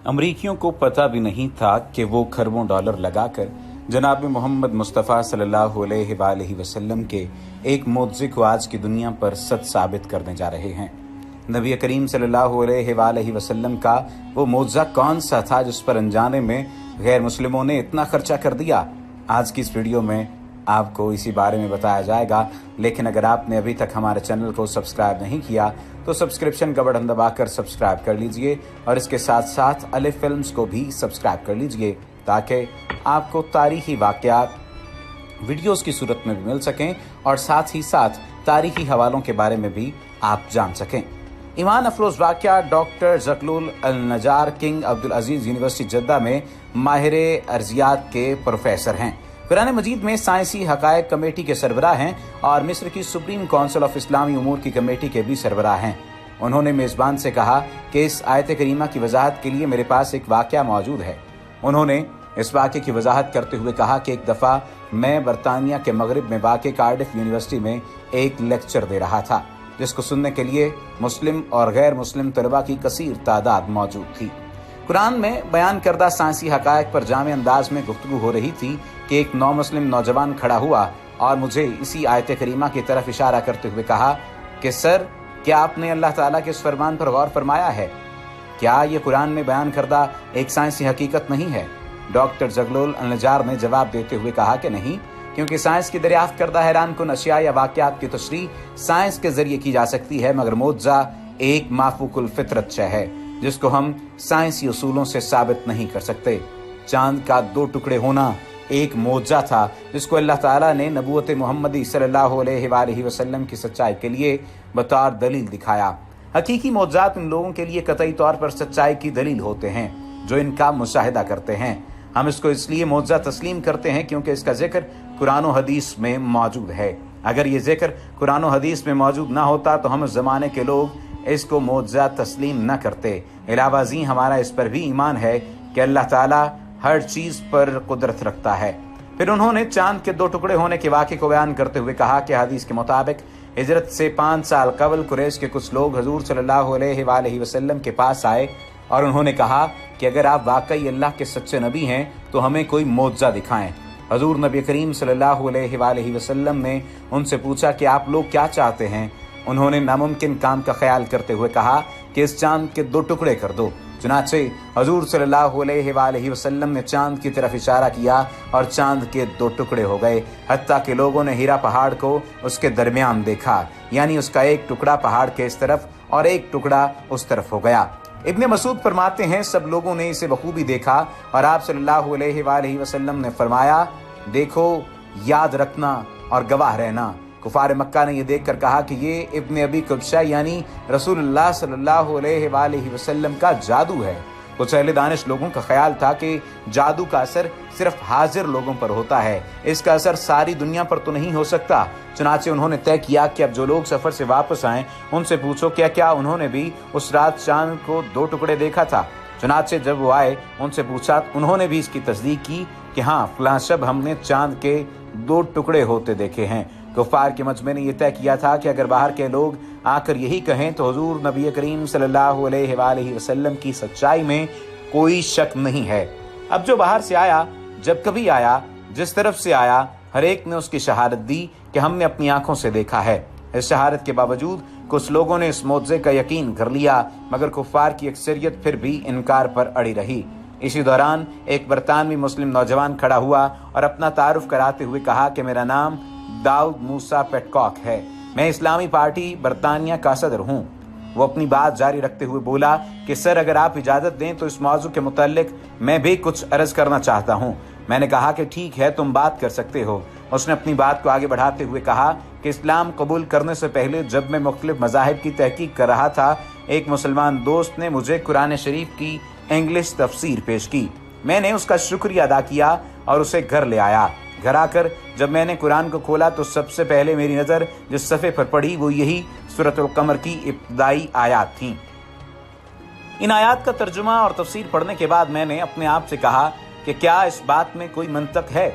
अमरीकियों को पता भी नहीं था कि वो खरबों डॉलर लगाकर जनाब मोहम्मद मुस्तफ़ा सल्लल्लाहु अलैहि वसल्लम के एक मोज़े को आज की दुनिया पर सच साबित करने जा रहे हैं। नबी करीम सल्लल्लाहु अलैहि वसल्लम का वो मोज़ा कौन सा था जिस पर अनजाने में गैर मुस्लिमों ने इतना खर्चा कर दिया? आज की इस वीडियो में आपको इसी बारे में बताया जाएगा। लेकिन अगर आपने अभी तक हमारे चैनल को सब्सक्राइब नहीं किया तो सब्सक्रिप्शन का बटन दबाकर सब्सक्राइब कर लीजिए और इसके साथ साथ अलिफ फिल्म्स को भी सब्सक्राइब कर लीजिए ताकि आपको तारीखी वाक़यात वीडियोस की सूरत में भी मिल सकें और साथ ही साथ तारीखी हवालों के बारे में भी आप जान सकें। ईमान अफरोज़ वाक़या डॉक्टर ज़कलुल अल-नजार किंग अब्दुल अजीज़ यूनिवर्सिटी जद्दा में माहिर अर्जियात के प्रोफेसर हैं। कुरान मजीद में साइंसी हक़ाइक़ कमेटी के सरबराह हैं और मिस्र की सुप्रीम काउंसिल ऑफ इस्लामी उमूर की कमेटी के भी सरबराह हैं। उन्होंने मेज़बान से कहा कि इस आयत करीमा की वजाहत के लिए मेरे पास एक वाक़या मौजूद है। उन्होंने इस वाक़े की वजाहत करते हुए कहा कि एक दफ़ा मैं बरतानिया के मगरिब में वाक़े कार्डिफ यूनिवर्सिटी में एक लेक्चर दे रहा था जिसको सुनने के लिए मुस्लिम और गैर मुस्लिम तलबा की कसीर तादाद मौजूद थी। कुरान में बयान करदा साइंसी हक़ाइक़ पर जामे अंदाज में गुफ्तगू हो रही थी कि एक नौ मुस्लिम नौजवान खड़ा हुआ और मुझे इसी आयत करीमा की तरफ इशारा करते हुए कहा कि सर, क्या आपने अल्लाह ताला के इस फरमान पर गौर फरमाया है? क्या ये कुरान में बयान करदा एक साइंसी हकीकत नहीं है? डॉक्टर ज़कलुल अल-नजार ने जवाब देते हुए कहा कि नहीं, क्योंकि साइंस की दरियाफ्त करदा हैरान कुन अशिया या वाक़यात की तशरीह साइंस के जरिए की जा सकती है, मगर मोज़ा एक माफूकुल फितरत शय है जिसको हम साइंसी उसूलों से साबित नहीं कर सकते। चांद का दो टुकड़े होना एक मोज़ा था जिसको अल्लाह ताला ने नबूवत मुहम्मदी सल्लल्लाहु अलैहि वसल्लम की सच्चाई के लिए बतौर दलील दिखाया। हकीकी मोज़ात उन लोगों के लिए कतई तौर पर सच्चाई की दलील होते हैं जो इनका मुशाहिदा करते हैं। हम इसको इसलिए मोज़ा तस्लीम करते हैं क्योंकि इसका जिक्र कुरान और हदीस में मौजूद है। अगर ये जिक्र कुरान और हदीस में मौजूद ना होता तो हम इस ज़माने के लोग इसको मोज़ा तस्लीम न करते। इलावाज़ी हमारा इस पर भी ईमान है कि अल्लाह ताला हर चीज़ पर कुदरत रखता है। फिर उन्होंने चांद के दो टुकड़े होने के वाक़े को बयान करते हुए कहा कि हदीस के मुताबिक हिजरत से 5 साल कबल कुरैश के कुछ लोग हजूर सल्लल्लाहु अलैहि वसल्लम के पास आए और उन्होंने कहा कि अगर आप वाकई अल्लाह के सच्चे नबी हैं तो हमें कोई मोज़ा दिखाएं। हजूर नबी करीम सल्लल्लाहु अलैहि वसल्लम ने उनसे पूछा कि आप लोग क्या चाहते हैं? उन्होंने नामुमकिन काम का ख्याल करते हुए कहा कि इस चांद के 2 टुकड़े कर दो। चुनाचे हजूर सल्लल्लाहु अलैहि वसल्लम ने चांद की तरफ इशारा किया और चांद के 2 टुकड़े हो गए, हत्ता कि लोगों ने हीरा पहाड़ को उसके दरमियान देखा, यानी उसका एक टुकड़ा पहाड़ के इस तरफ और एक टुकड़ा उस तरफ हो गया। इब्ने मसूद फरमाते हैं सब लोगों ने इसे बखूबी देखा और आप सल्लल्लाहु अलैहि वसल्लम ने फरमाया, देखो, याद रखना और गवाह रहना। कुफार मक्का ने यह देखकर कहा कि ये इब्ने अबी कुब्शा यानी रसूलुल्लाह सल्लल्लाहु अलैहि वसल्लम का जादू है। कुछ अहले दानिश लोगों का ख्याल था कि जादू का असर सिर्फ हाजिर लोगों पर होता है, इसका असर सारी दुनिया पर तो नहीं हो सकता। चुनाचे उन्होंने तय किया कि अब जो लोग सफ़र से वापस आएं उनसे पूछो क्या उन्होंने भी उस रात चांद को 2 टुकड़े देखा था। चुनाचे जब वो आए उनसे पूछा, उन्होंने भी इसकी तस्दीक की कि हाँ, फलां शब हमने चांद के 2 टुकड़े होते देखे हैं। कुफार के मजमे ने यह तय किया था कि अगर बाहर के लोग आकर यही कहें तो हुजूर नबी करीम सल्लल्लाहु अलैहि वसल्लम की सच्चाई में कोई शक नहीं है। अब जो बाहर से आया, जब कभी आया, जिस तरफ से आया, हर एक ने उसकी शहादत दी कि हमने अपनी आंखों से देखा है। इस शहादत के बावजूद कुछ लोगों ने इस मौज़े का यकीन कर लिया, मगर कुफार की अक्सरियत फिर भी इनकार पर अड़ी रही। इसी दौरान एक बरतानवी मुस्लिम नौजवान खड़ा हुआ और अपना तारुफ कराते हुए कहा कि मेरा नाम दाऊद मूसा पेटकॉक है, मैं इस्लामी पार्टी बरतानिया का सदर हूँ। वो अपनी बात जारी रखते हुए बोला कि सर, अगर आप इजाज़त दें तो इस मौजू के मुताल्लिक मैं भी कुछ अर्ज़ करना चाहता हूँ। मैंने कहा कि ठीक है, तुम बात कर सकते हो। उसने अपनी बात को आगे बढ़ाते हुए कहा कि इस्लाम कबूल करने से पहले जब मैं मुख्तलिफ मज़ाहिब की तहकीक कर रहा था, एक मुसलमान दोस्त ने मुझे कुरान शरीफ की इंग्लिश तफसीर पेश की। मैंने उसका शुक्रिया अदा किया और उसे घर ले आया। घर आकर जब मैंने कुरान को खोला तो सबसे पहले मेरी नज़र जिस सफ़े पर पड़ी वो यही सूरतुल कमर की इब्तिदाई आयात थीं। इन आयात का तर्जुमा और तफसीर पढ़ने के बाद मैंने अपने आप से कहा कि क्या इस बात में कोई मंतक है?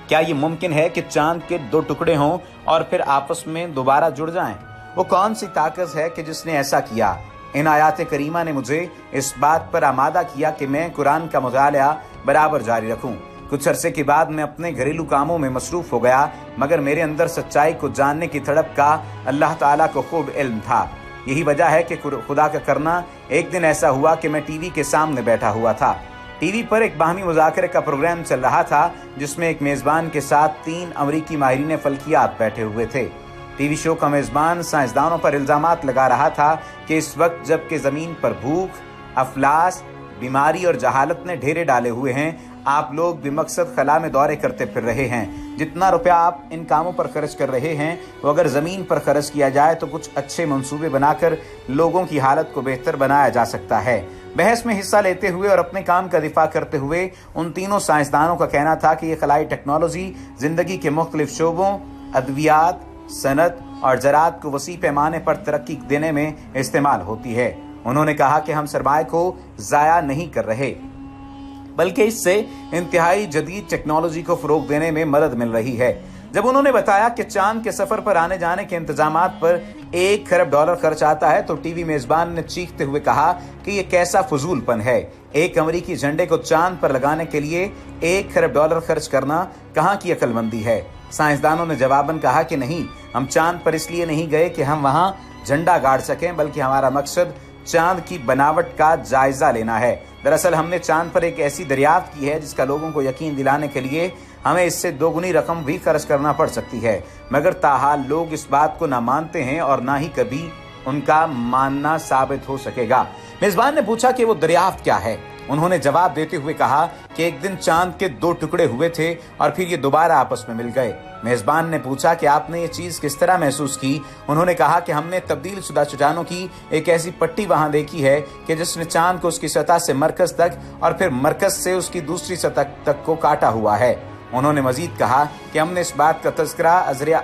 क्या ये मुमकिन है कि चांद के 2 टुकड़े हों और फिर आपस में दोबारा जुड़ जाएं? वो कौन सी ताकत है कि जिसने ऐसा किया? इन आयात करीमा ने मुझे इस बात पर आमादा किया कि मैं कुरान का मुताला बराबर जारी रखूं। कुछ अरसे के बाद मैं अपने घरेलू कामों में मसरूफ हो गया, मगर मेरे अंदर सच्चाई को जानने की तड़प का अल्लाह ताला को खूब इल्म था। यही वजह है कि खुदा का करना, एक दिन ऐसा हुआ कि मैं टीवी के सामने बैठा हुआ था। टीवी पर एक बाहमी मुज़ाकरे का प्रोग्राम चल रहा था, जिसमें एक मेज़बान के साथ 3 अमरीकी माहिरीन फल्कियात बैठे हुए थे। टीवी शो का मेज़बान साइंसदानों पर इल्ज़ामात लगा रहा था कि इस वक्त जबकि ज़मीन पर भूख, अफलास, बीमारी और जहालत ने ढेरे डाले हुए हैं, आप लोग बेमकसद खला में दौरे करते फिर रहे हैं। जितना रुपया आप इन कामों पर खर्च कर रहे हैं, वो अगर ज़मीन पर खर्च किया जाए तो कुछ अच्छे मंसूबे बनाकर लोगों की हालत को बेहतर बनाया जा सकता है। बहस में हिस्सा लेते हुए और अपने काम का दिफा करते हुए उन तीनों साइंसदानों का कहना था कि ये खलाई टेक्नोलॉजी ज़िंदगी के मुख्तलिफ शोबों, अद्वियात, सनत और ज़राअत को वसी पैमाने पर तरक्की देने में इस्तेमाल होती है। उन्होंने कहा कि हम सरमाए को ज़ाया नहीं कर रहे, बल्कि इससे इंतहाई जदीद टेक्नोलॉजी को फ़रोग देने में मदद मिल रही है। जब उन्होंने बताया कि चांद के सफ़र पर आने जाने के इंतजामात पर $1 खरब खर्च आता है, तो टीवी मेज़बान ने चीखते हुए कहा कि ये कैसा फजूलपन है। एक अमरीकी झंडे को चांद पर लगाने के लिए $1 खरब खर्च करना कहाँ की अक्लमंदी है। साइंसदानों ने जवाबन कहा कि नहीं, हम चांद पर इसलिए नहीं गए कि हम वहाँ झंडा गाड़ सकें, बल्कि हमारा मकसद चांद की बनावट का जायजा लेना है। दरअसल हमने चांद पर एक ऐसी दरियाफ्त की है जिसका लोगों को यकीन दिलाने के लिए हमें इससे दोगुनी रकम भी खर्च करना पड़ सकती है, मगर ताहाल लोग इस बात को ना मानते हैं और ना ही कभी उनका मानना साबित हो सकेगा। मेजबान ने पूछा कि वो दरियाफ्त क्या है। उन्होंने जवाब देते हुए कहा कि एक दिन चांद के 2 टुकड़े हुए थे और फिर ये दोबारा आपस में मिल गए। मेजबान ने पूछा कि आपने ये चीज़ किस तरह महसूस की। उन्होंने कहा कि हमने तब्दील शुदा चट्टानों की एक ऐसी पट्टी वहां देखी है कि जिसने चांद को उसकी सतह से मरकज तक और फिर मरकज से उसकी दूसरी सतह तक को काटा हुआ है। उन्होंने मजीद कहा कि हमने इस बात का तज़किरा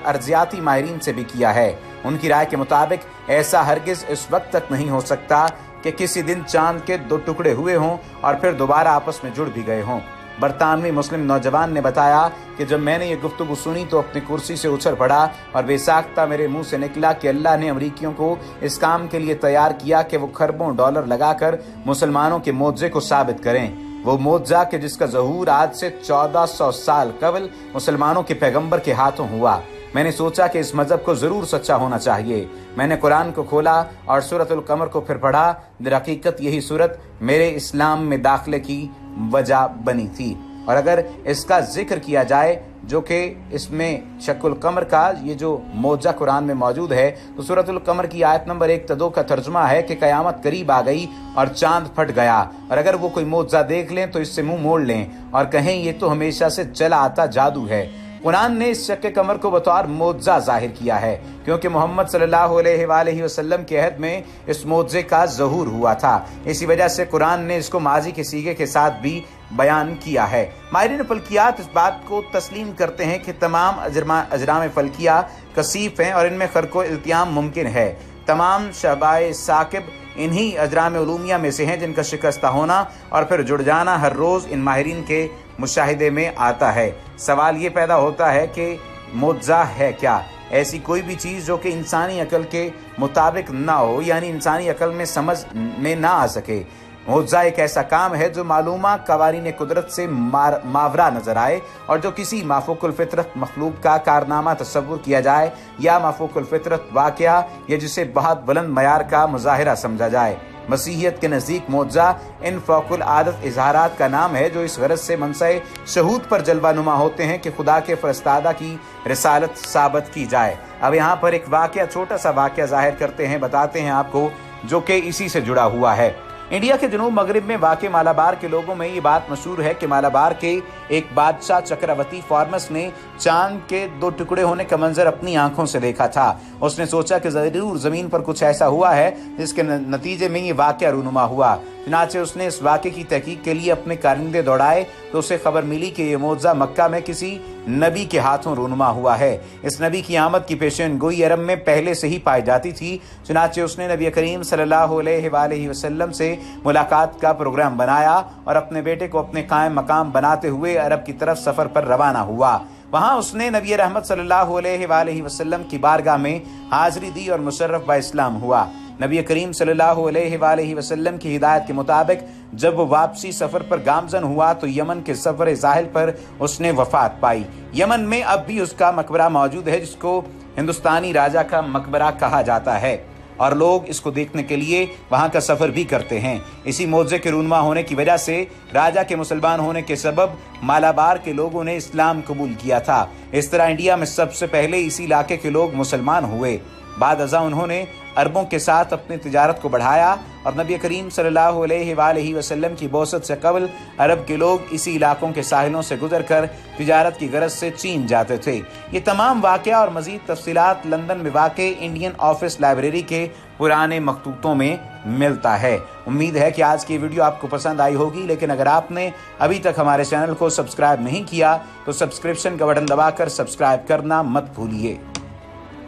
अर्जियाती माहिरीन से भी किया है। उनकी राय के मुताबिक ऐसा हरगिज इस वक्त तक नहीं हो सकता कि किसी दिन चांद के 2 टुकड़े हुए हों और फिर दोबारा आपस में जुड़ भी गए हों। बरतानवी मुस्लिम नौजवान ने बताया कि जब मैंने ये गुफ्तगू सुनी तो अपनी कुर्सी से उछल पड़ा और बेसाख्ता मेरे मुंह से निकला कि अल्लाह ने अमरीकियों को इस काम के लिए तैयार किया कि वो खरबों डॉलर लगाकर मुसलमानों के मोज़े को साबित करें। वो मोज़ा कि जिसका ज़हूर आज से 1400 साल कबल मुसलमानों के पैगंबर के हाथों हुआ। मैंने सोचा कि इस मजहब को ज़रूर सच्चा होना चाहिए। मैंने कुरान को खोला और सूरतुल कमर को फिर पढ़ा। दरहकीकत यही सूरत मेरे इस्लाम में दाखिले की वजह बनी थी। और अगर इसका जिक्र किया जाए जो कि इसमें शक्ल कमर का ये जो मौजा कुरान में मौजूद है, तो सूरतुल कमर की आयत नंबर 1-2 का तर्जुमा है कि क़यामत करीब आ गई और चांद फट गया, और अगर वो कोई मौजा देख लें तो इससे मुंह मोड़ लें और कहें ये तो हमेशा से चला आता जादू है। कुरान ने इस शक्के कमर को बतौर मौजा जाहिर किया है, क्योंकि मोहम्मद सल्लल्लाहु अलैहि वसल्लम के अहद में इस मौजे का ज़हूर हुआ था। इसी वजह से कुरान ने इसको माजी के सीगे के साथ भी बयान किया है। माहिरीन फल्कियात इस बात को तस्लीम करते हैं कि तमाम अजराम फल्किया कसीफ हैं और इनमें खरको इल्तियाम मुमकिन है। तमाम शबाए साकिब इन्हीं अजराम उलूमिया में से हैं जिनका शिकस्ता होना और फिर जुड़ जाना हर रोज़ इन माहिरीन के मुशाहिदे में आता है। सवाल ये पैदा होता है कि मौजा है क्या? ऐसी कोई भी चीज़ जो कि इंसानी अकल के मुताबिक ना हो, यानी इंसानी अकल में समझ में ना आ सके। मौजा एक ऐसा काम है जो मालूमा कवारीन कुदरत से मावरा नजर आए और जो किसी माफूकुल फितरत मखलूक का कारनामा तस्वुर किया जाए या माफूकुल फितरत वाक़या या जिसे बहुत बुलंद मयार का मुजाहिरा समझा जाए। मसीहियत के नज़दीक मौजा इन फ़ौकुल आदत इजहारात का नाम है जो इस गरज से मनसे शहूद पर जलवा नुमा होते हैं कि खुदा के फरस्तादा की रिसालत साबित की जाए। अब यहाँ पर एक वाक़या, छोटा सा वाक़या ज़ाहिर करते हैं, बताते हैं आपको, जो कि इसी से जुड़ा हुआ है। इंडिया के जनूब मगरिब में वाक़े मालाबार के लोगों में ये बात मशहूर है कि मालाबार के एक बादशाह चक्रवर्ती फॉर्मस ने चांद के 2 टुकड़े होने का मंजर अपनी आंखों से देखा था। उसने सोचा कि ज़रूर ज़मीन पर कुछ ऐसा हुआ है जिसके नतीजे में ये वाक़या रूनुमा हुआ। चुनाचे उसने इस वाक़े की तहकीक के लिए अपने कारिंदे दौड़ाए तो उसे खबर मिली कि ये मौजा मक्का में किसी नबी के हाथों रूनुमा हुआ है। इस नबी की आमद की पेशन गोई अरब में पहले से ही पाई जाती थी। चुनाचे उसने नबी करीम सल्लल्लाहु अलैहि वसल्लम से मुलाकात का प्रोग्राम बनाया और अपने बेटे को अपने कायम मकाम बनाते हुए अरब की तरफ सफ़र पर रवाना हुआ। वहाँ उसने नबी रहमत सल्लल्लाहु अलैहि वसल्लम की बारगाह में हाजिरी दी और मुशर्रफ बा इस्लाम हुआ। नबी करीम सल्लल्लाहु अलैहि वसल्लम की हिदायत के मुताबिक जब वो वापसी सफर पर गामजन हुआ तो यमन के सफर साहिल पर उसने वफात पाई। यमन में अब भी उसका मकबरा मौजूद है, जिसको हिंदुस्तानी राजा का मकबरा कहा जाता है, और लोग इसको देखने के लिए वहां का सफर भी करते हैं। इसी मौजे के रूनमा होने की वजह से राजा के मुसलमान होने के सबब मालाबार के लोगों ने इस्लाम कबूल किया था। इस तरह इंडिया में सबसे पहले इसी इलाके के लोग मुसलमान हुए। बाद अज़ा उन्होंने अरबों के साथ अपनी तिजारत को बढ़ाया और नबी करीम सल्लल्लाहु अलैहि वसल्लम की बौसत से कबल अरब के लोग इसी इलाकों के साहिलों से गुजरकर तिजारत की गरज से चीन जाते थे। ये तमाम वाक़या और मज़ीद तफसीलात लंदन में वाक़े इंडियन ऑफिस लाइब्रेरी के पुराने मखतूतों में मिलता है। उम्मीद है कि आज की वीडियो आपको पसंद आई होगी, लेकिन अगर आपने अभी तक हमारे चैनल को सब्सक्राइब नहीं किया तो सब्सक्रिप्शन का बटन दबाकर सब्सक्राइब करना मत भूलिए,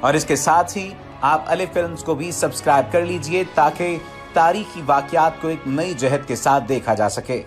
और इसके साथ ही आप अलिफ फिल्म्स को भी सब्सक्राइब कर लीजिए ताकि तारीखी वाक़यात को एक नई जहत के साथ देखा जा सके।